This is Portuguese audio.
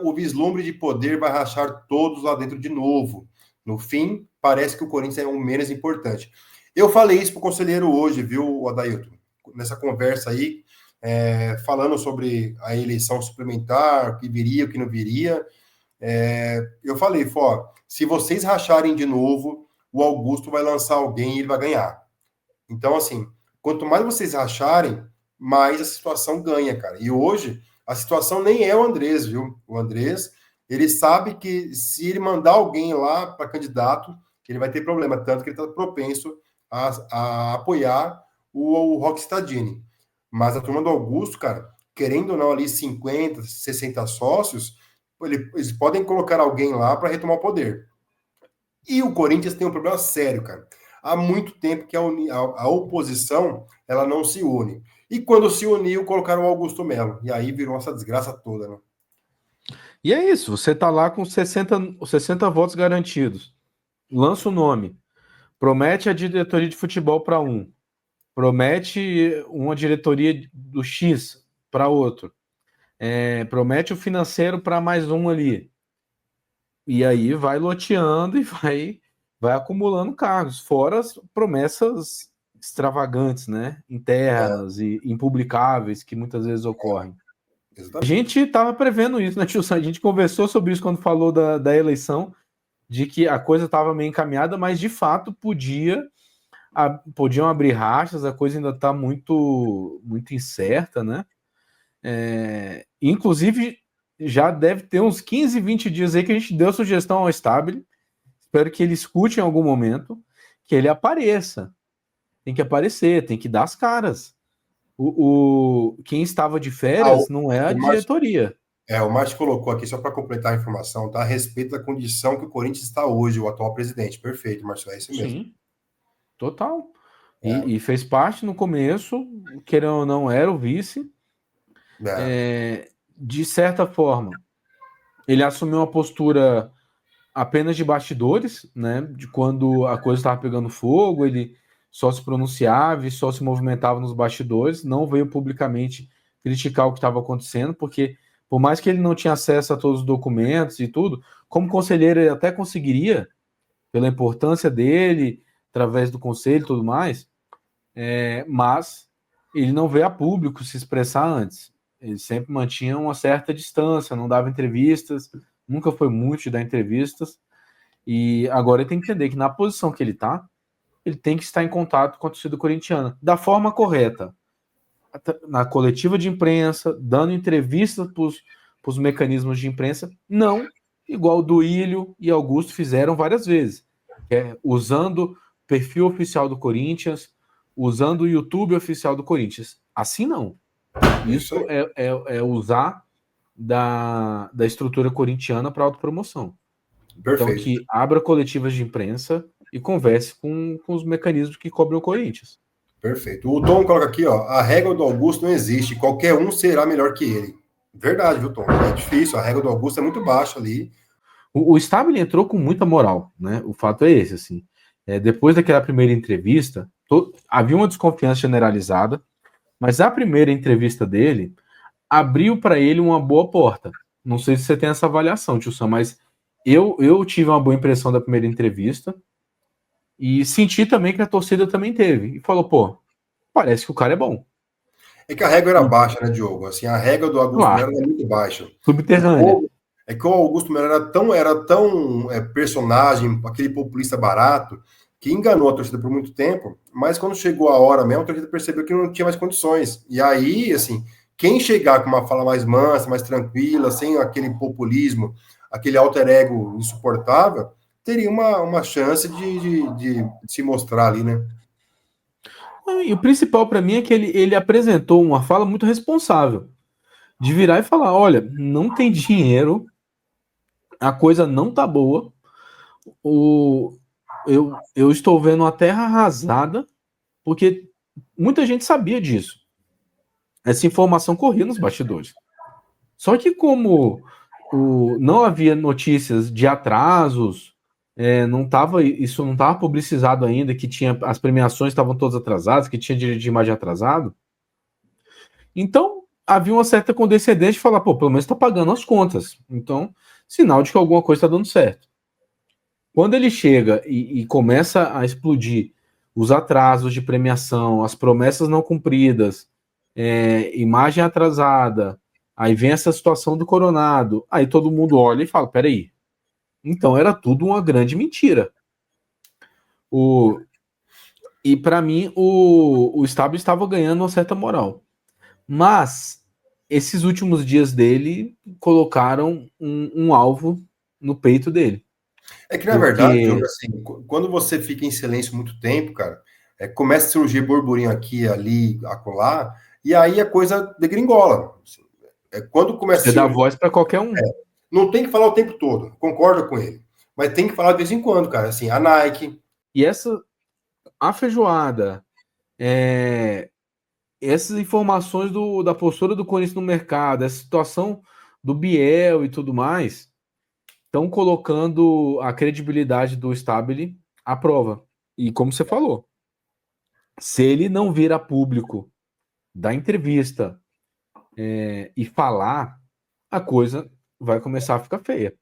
o vislumbre de poder vai rachar todos lá dentro de novo. No fim, parece que o Corinthians é o menos importante. Eu falei isso para o conselheiro hoje, viu, Adailton? Nessa conversa aí, falando sobre a eleição suplementar, o que viria, o que não viria. Eu falei, se vocês racharem de novo, o Augusto vai lançar alguém e ele vai ganhar. Então, assim, quanto mais vocês racharem, mais a situação ganha, cara. E hoje, a situação nem é o Andrés, viu? O Andrés, ele sabe que se ele mandar alguém lá para candidato, ele vai ter problema, tanto que ele está propenso a apoiar o Roque Stadini. Mas a turma do Augusto, cara, querendo ou não ali 50, 60 sócios, eles podem colocar alguém lá para retomar o poder. E o Corinthians tem um problema sério, cara. Há muito tempo que a oposição ela não se une. E quando se uniu, colocaram o Augusto Melo. E aí virou essa desgraça toda, né? E é isso, você tá lá com 60 votos garantidos. Lança o nome. Promete a diretoria de futebol para um. Promete uma diretoria do X para outro. Promete o financeiro para mais um ali. E aí vai loteando e vai acumulando cargos, fora as promessas extravagantes, né? Internas e impublicáveis que muitas vezes ocorrem. A gente estava prevendo isso, né, Tio Sam? A gente conversou sobre isso quando falou da eleição, de que a coisa estava meio encaminhada, mas de fato podiam abrir rachas, a coisa ainda está muito, muito incerta, né? Inclusive, já deve ter uns 15, 20 dias aí que a gente deu sugestão ao Stabile. Espero que ele escute em algum momento, que ele apareça. Tem que aparecer, tem que dar as caras. Quem estava de férias não é a diretoria. O Márcio colocou aqui, só para completar a informação, tá? A respeito da condição que o Corinthians está hoje, o atual presidente. Perfeito, Márcio, é isso mesmo. Sim, total. E fez parte no começo, querendo ou não, era o vice. De certa forma, ele assumiu uma postura apenas de bastidores, né? De quando a coisa estava pegando fogo, ele só se pronunciava e só se movimentava nos bastidores, não veio publicamente criticar o que estava acontecendo, porque por mais que ele não tinha acesso a todos os documentos e tudo, como conselheiro ele até conseguiria, pela importância dele, através do conselho e tudo mais, mas ele não veio a público se expressar antes. Ele sempre mantinha uma certa distância, não dava entrevistas, nunca foi muito de dar entrevistas, e agora ele tem que entender que na posição que ele está, ele tem que estar em contato com a torcida corintiana, da forma correta, na coletiva de imprensa, dando entrevistas para os mecanismos de imprensa, não igual o Duílio e Augusto fizeram várias vezes, usando o perfil oficial do Corinthians, usando o YouTube oficial do Corinthians. Assim não. Isso é usar da estrutura corintiana para autopromoção. Perfeito. Então, que abra coletivas de imprensa e converse com os mecanismos que cobrem o Corinthians. Perfeito. O Tom coloca aqui, a regra do Augusto não existe, qualquer um será melhor que ele. Verdade, viu, Tom? É difícil, a regra do Augusto é muito baixa ali. O Stabile entrou com muita moral, né? O fato é esse, assim. Depois daquela primeira entrevista, havia uma desconfiança generalizada, mas a primeira entrevista dele abriu para ele uma boa porta. Não sei se você tem essa avaliação, Tio Sam, mas eu tive uma boa impressão da primeira entrevista e senti também que a torcida também teve. E falou, parece que o cara é bom. É que a régua era baixa, né, Diogo? Assim, a régua do Augusto Melo era muito baixa. Subterrânea. É que o Augusto Melo era tão personagem, aquele populista barato, que enganou a torcida por muito tempo, mas quando chegou a hora mesmo, a torcida percebeu que não tinha mais condições. E aí, assim, quem chegar com uma fala mais mansa, mais tranquila, sem aquele populismo, aquele alter ego insuportável, teria uma chance de se mostrar ali, né? E o principal para mim é que ele apresentou uma fala muito responsável, de virar e falar, olha, não tem dinheiro, a coisa não tá boa, eu estou vendo uma terra arrasada, porque muita gente sabia disso. Essa informação corria nos bastidores. Só que como não havia notícias de atrasos, isso não estava publicizado ainda, que as premiações estavam todas atrasadas, que tinha direito de imagem atrasado. Então, havia uma certa condescendência de falar, pô, pelo menos está pagando as contas. Então, sinal de que alguma coisa está dando certo. Quando ele chega e começa a explodir os atrasos de premiação, as promessas não cumpridas, imagem atrasada, aí vem essa situação do Coronado, aí todo mundo olha e fala, peraí, então era tudo uma grande mentira. E para mim o Stabile estava ganhando uma certa moral. Mas esses últimos dias dele colocaram um alvo no peito dele. É que, na verdade, Júlio, Porque assim, quando você fica em silêncio muito tempo, cara, começa a surgir burburinho aqui, ali, acolá, e aí a coisa degringola. Assim. Quando começa a você dá surgir, voz para qualquer um. não tem que falar o tempo todo, concordo com ele, mas tem que falar de vez em quando, cara. Assim, a Nike. E a feijoada, essas informações da postura do Corinthians no mercado, essa situação do Biel e tudo mais, estão colocando a credibilidade do Stabile à prova. E como você falou, se ele não vir a público da entrevista e falar, a coisa vai começar a ficar feia.